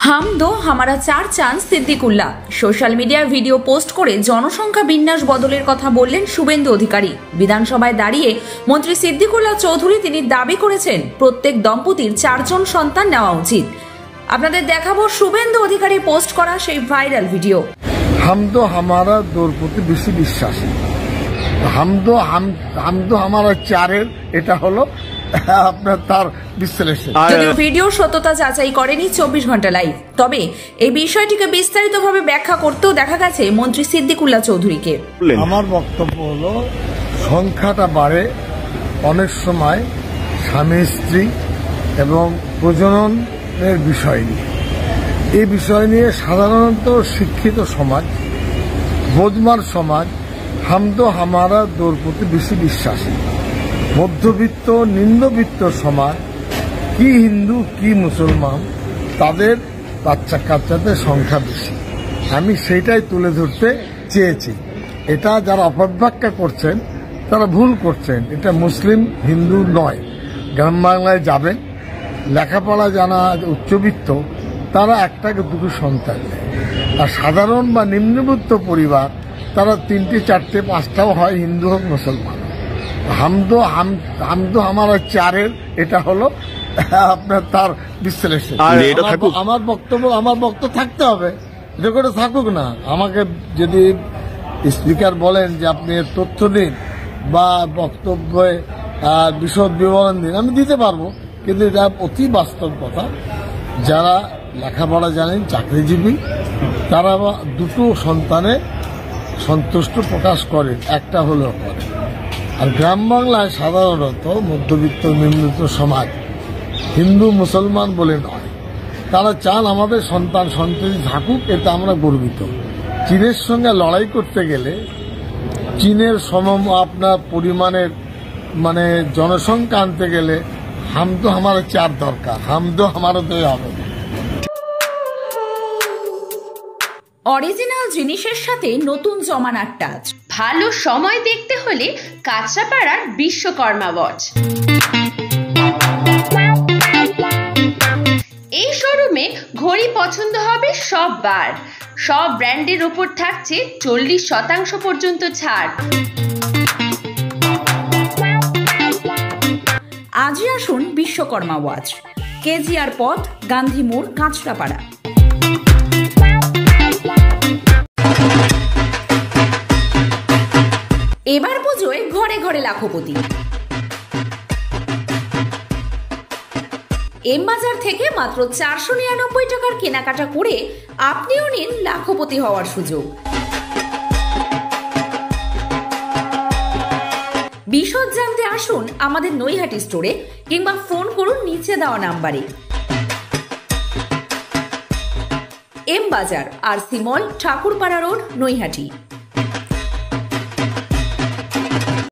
हम दो हमारा चार चांद সিদ্দিকুল্লাহ সোশ্যাল মিডিয়ায় ভিডিও পোস্ট করে জনসংখ্যা বিন্যাস বদলের কথা বললেন শুভেন্দু অধিকারী। বিধানসভায় দাঁড়িয়ে মন্ত্রী সিদ্দিকুল্লাহ চৌধুরী তিনি দাবি করেছেন প্রত্যেক দম্পতির 4 জন সন্তান নেওয়া উচিত। আপনাদের দেখাবো শুভেন্দু অধিকারী পোস্ট করা সেই ভাইরাল ভিডিও। हम तो हमारा দোর প্রতি বেশি বিশ্বাসী। हम तो हमारा চারের এটা হলো আপনার তার বিশ্লেষণ। যদিও ভিডিও সত্যতা যাচাই করেনি 24 ঘন্টা লাইভ, তবে এই বিষয়টিকে বিস্তারিতভাবে ব্যাখ্যা করতেও দেখা গেছে মন্ত্রী সিদ্দিকুল্লাহ চৌধুরীকে। আমার বক্তব্য হলো সংখ্যাটা বাড়ে অনেক সময় স্বামী স্ত্রী এবং প্রজননের বিষয় নিয়ে। এই বিষয় নিয়ে সাধারণত শিক্ষিত সমাজ, বোধমার সমাজ हम तो हमारा দোর প্রতি বেশি বিশ্বাসী। মধ্যবিত্ত নিম্নবিত্ত সমাজ কি হিন্দু কি মুসলমান তাদের বাচ্চা কাচ্চাদের সংখ্যা বেশি। আমি সেইটাই তুলে ধরতে চেয়েছি। এটা যারা অপব্যাখ্যা করছেন তারা ভুল করছেন। এটা মুসলিম হিন্দু নয়। গ্রাম বাংলায় যাবেন, লেখাপড়া জানা উচ্চবিত্ত তারা একটাকে দুটো সন্তান নেয়, আর সাধারণ বা নিম্নবিত্ত পরিবার তারা 3টে 4টে 5টাও হয়, হিন্দু হোক মুসলমান। हम तो हमारा চারের এটা হলো আপনার তার বিশ্লেষণ। আমার বক্তব্য থাকতে হবে, রেকর্ডে থাকুক না। আমাকে যদি স্পিকার বলেন যে আপনি তথ্য দিন বা বক্তব্যে বিশদ বিবরণ দিন, আমি দিতে পারবো, কিন্তু এটা অতি বাস্তব কথা। যারা লেখাপড়া জানেন, চাকরিজীবী, তারা দুটো সন্তানে সন্তুষ্ট প্রকাশ করেন, একটা হলেও করেন। আর গ্রাম বাংলায় সাধারণত মধ্যবিত্ত নিম্নবিত্ত সমাজ হিন্দু মুসলমান বলে নয়, তারা চান আমাদের সন্তান সন্ততি থাকুক, এতে আমরা গর্বিত। চীনের সঙ্গে লড়াই করতে গেলে চীনের আপনার পরিমাণের জনসংখ্যা আনতে গেলে हम तो हमारा 4 দরকার, हम तो हमारा 2 হবে। অরিজিনাল জিনিসের সাথে নতুন জমানার টাচ। ভালো সময় দেখতে হলে কাঁচরাপাড়ার বিশ্বকর্মা ওয়াচ। এই শোরুমে ঘড়ি পছন্দ হবে সববার। সব ব্র্যান্ডের উপর থাকছে 40% পর্যন্ত ছাড়। আজই আসুন বিশ্বকর্মা ওয়াচ, কেজিআর পথ, গান্ধী মোড়, কাঁচরাপাড়া। এবার পুজোয় ঘরে ঘরে লাখপতি। এম বাজার থেকে মাত্র 499 টাকার কেনাকাটা করে আপনিও নিন লাখপতি হওয়ার সুযোগ। বিশদ জানতে আসুন আমাদের নৈহাটি স্টোরে কিংবা ফোন করুন নিচে দেওয়া নাম্বারে। এম বাজার, আরসি মল, ঠাকুরপাড়া রোড, নৈহাটি।